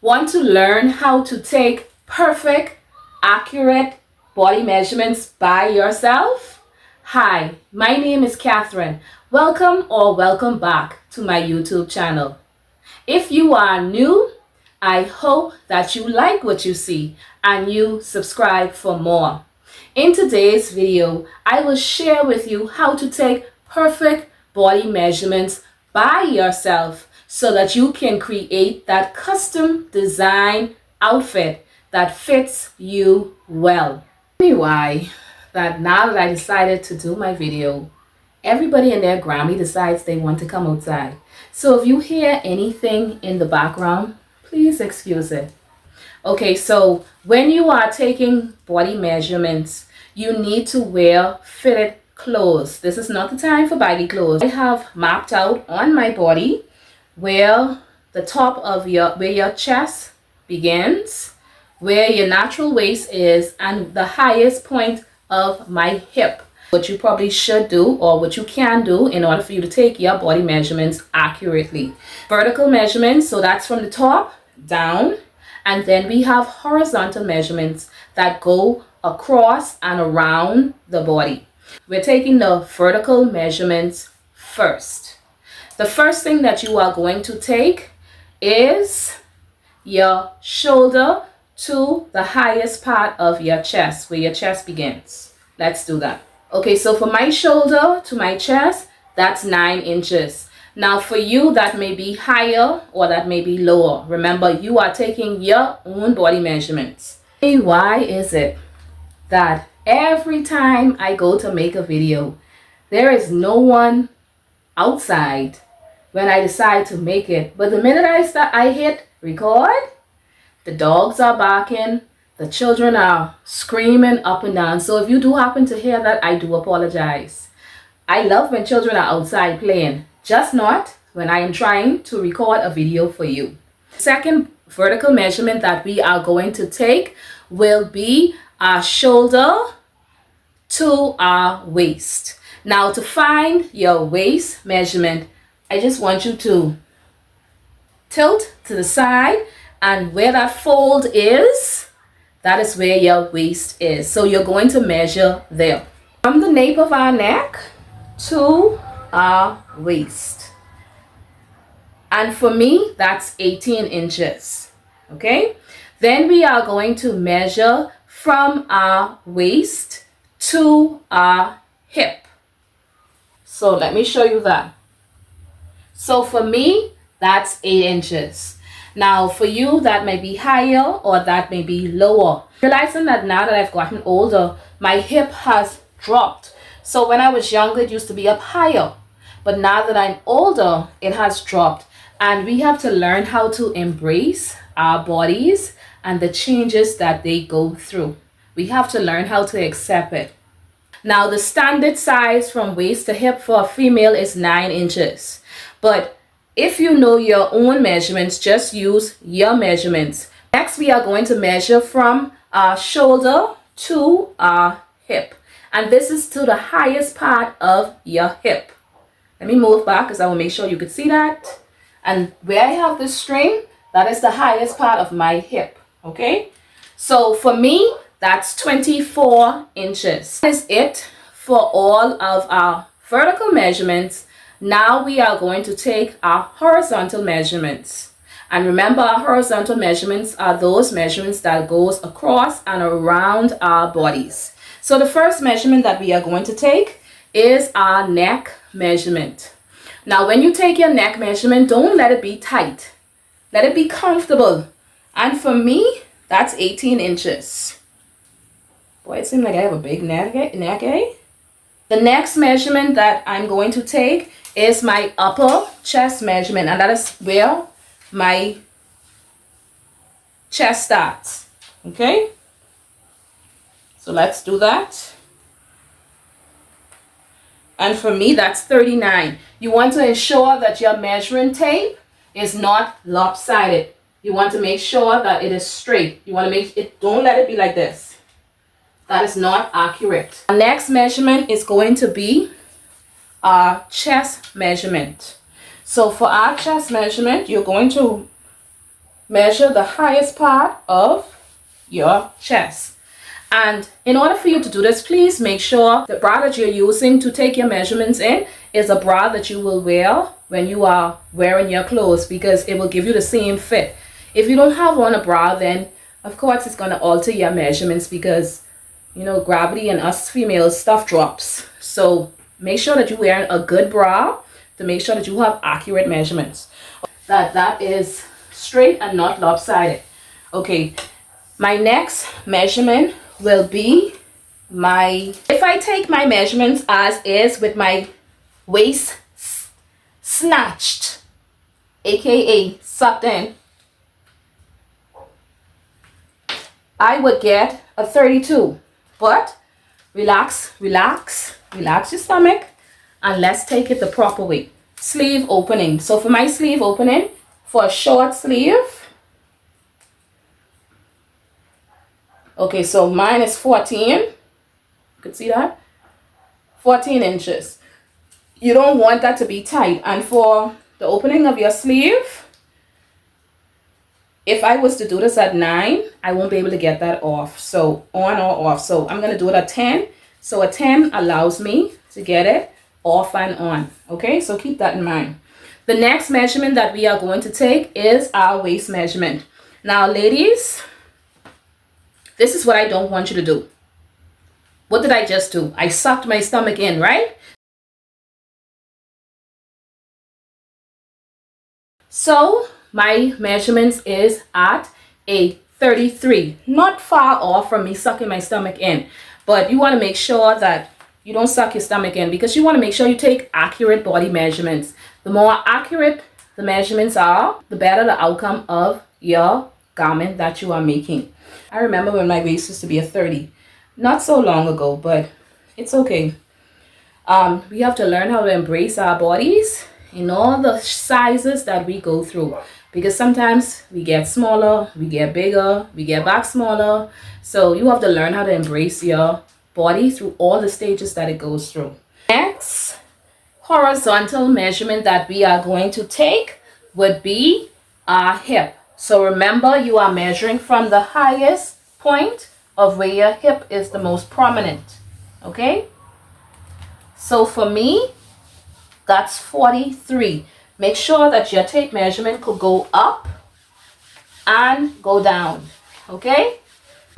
Want to learn how to take perfect, accurate body measurements by yourself? Hi, my name is Catherine. Welcome or welcome back to my YouTube channel. If you are new, I hope that you like what you see and you subscribe for more. In today's video, I will share with you how to take perfect body measurements by yourself so that you can create that custom design outfit that fits you well. Tell me why that now that I decided to do my video, everybody and their Grammy decides they want to come outside. So if you hear anything in the background, please excuse it. Okay, so when you are taking body measurements, you need to wear fitted clothes. This is not the time for baggy clothes. I have mapped out on my body where the top of where your chest begins, where your natural waist is, and the highest point of my hip. What you probably should do, or what you can do, in order for you to take your body measurements accurately. Vertical measurements, so that's from the top down, and then we have horizontal measurements that go across and around the body. We're taking the vertical measurements first. The first thing that you are going to take is your shoulder to the highest part of your chest, where your chest begins. Let's do that. Okay, so for my shoulder to my chest, that's 9 inches. Now for you, that may be higher or that may be lower. Remember, you are taking your own body measurements. Hey, why is it that every time I go to make a video, there is no one outside when I decide to make it? But the minute I hit record, the dogs are barking, the children are screaming up and down. So if you do happen to hear that, I do apologize. I love when children are outside playing, just not when I am trying to record a video for you. Second vertical measurement that we are going to take will be our shoulder to our waist. Now to find your waist measurement, I just want you to tilt to the side, and where that fold is, that is where your waist is. So you're going to measure there. From the nape of our neck to our waist. And for me, that's 18 inches. Okay? Then we are going to measure from our waist to our hip. So let me show you that. So for me, that's 8 inches. Now for you, that may be higher or that may be lower. Realizing that now that I've gotten older, my hip has dropped. So when I was younger, it used to be up higher. But now that I'm older, it has dropped. And we have to learn how to embrace our bodies and the changes that they go through. We have to learn how to accept it. Now the standard size from waist to hip for a female is 9 inches. But if you know your own measurements, just use your measurements. Next, we are going to measure from our shoulder to our hip. And this is to the highest part of your hip. Let me move back because I will make sure you can see that. And where I have this string, that is the highest part of my hip. Okay? So for me, that's 24 inches. That is it for all of our vertical measurements. Now we are going to take our horizontal measurements. And remember, our horizontal measurements are those measurements that goes across and around our bodies. So the first measurement that we are going to take is our neck measurement. Now when you take your neck measurement, don't let it be tight. Let it be comfortable. And for me, that's 18 inches. Boy, it seems like I have a big neck, eh? The next measurement that I'm going to take is my upper chest measurement, and that is where my chest starts. Okay? So let's do that. And for me, that's 39. You want to ensure that your measuring tape is not lopsided. You want to make sure that it is straight. You want to make it, don't let it be like this. That is not accurate. Our next measurement is going to be our chest measurement. So for our chest measurement, you're going to measure the highest part of your chest. And in order for you to do this, please make sure the bra that you're using to take your measurements in is a bra that you will wear when you are wearing your clothes, because it will give you the same fit. If you don't have on a bra, then of course it's going to alter your measurements, because you know, gravity and us females, stuff drops. So make sure that you're wearing a good bra to make sure that you have accurate measurements, that is straight and not lopsided. Okay, my next measurement will be if I take my measurements as is with my waist snatched, aka sucked in, I would get a 32. But relax your stomach, and let's take it the proper way. Sleeve opening. So for my sleeve opening, for a short sleeve, okay, so mine is 14. You can see that? 14 inches. You don't want that to be tight. And for the opening of your sleeve, if I was to do this at 9, I won't be able to get that off. So on or off. So I'm going to do it at 10. So a 10 allows me to get it off and on. Okay, so keep that in mind. The next measurement that we are going to take is our waist measurement. Now, ladies, this is what I don't want you to do. What did I just do? I sucked my stomach in, right? So my measurements is at a 33. Not far off from me sucking my stomach in. But you want to make sure that you don't suck your stomach in, because you want to make sure you take accurate body measurements. The more accurate the measurements are, the better the outcome of your garment that you are making. I remember when my waist used to be a 30. Not so long ago, but it's okay. We have to learn how to embrace our bodies in all the sizes that we go through, because sometimes we get smaller, we get bigger, we get back smaller. So you have to learn how to embrace your body through all the stages that it goes through. Next horizontal measurement that we are going to take would be our hip. So remember, you are measuring from the highest point of where your hip is the most prominent. Okay, so for me, that's 43. Make sure that your tape measurement could go up and go down. Okay?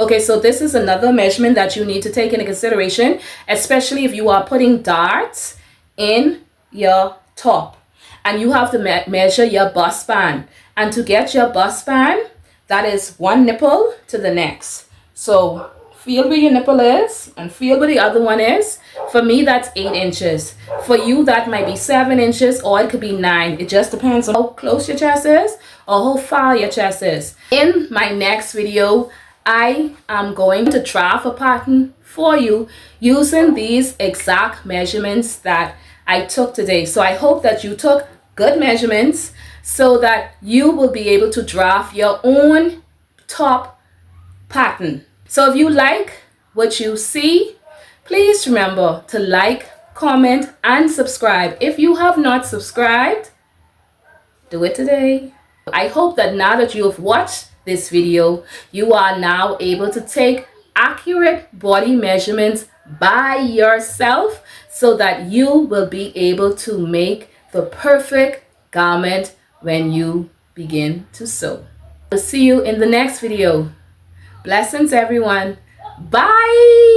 Okay, so this is another measurement that you need to take into consideration, especially if you are putting darts in your top. And you have to measure your bust span. And to get your bust span, that is one nipple to the next. So feel where your nipple is and feel where the other one is. For me, that's 8 inches. For you, that might be 7 inches, or it could be 9. It just depends on how close your chest is or how far your chest is. In my next video, I am going to draft a pattern for you using these exact measurements that I took today. So I hope that you took good measurements so that you will be able to draft your own top pattern. So if you like what you see, please remember to like, comment, and subscribe. If you have not subscribed, do it today. I hope that now that you have watched this video, you are now able to take accurate body measurements by yourself so that you will be able to make the perfect garment when you begin to sew. I'll see you in the next video. Blessings, everyone. Bye.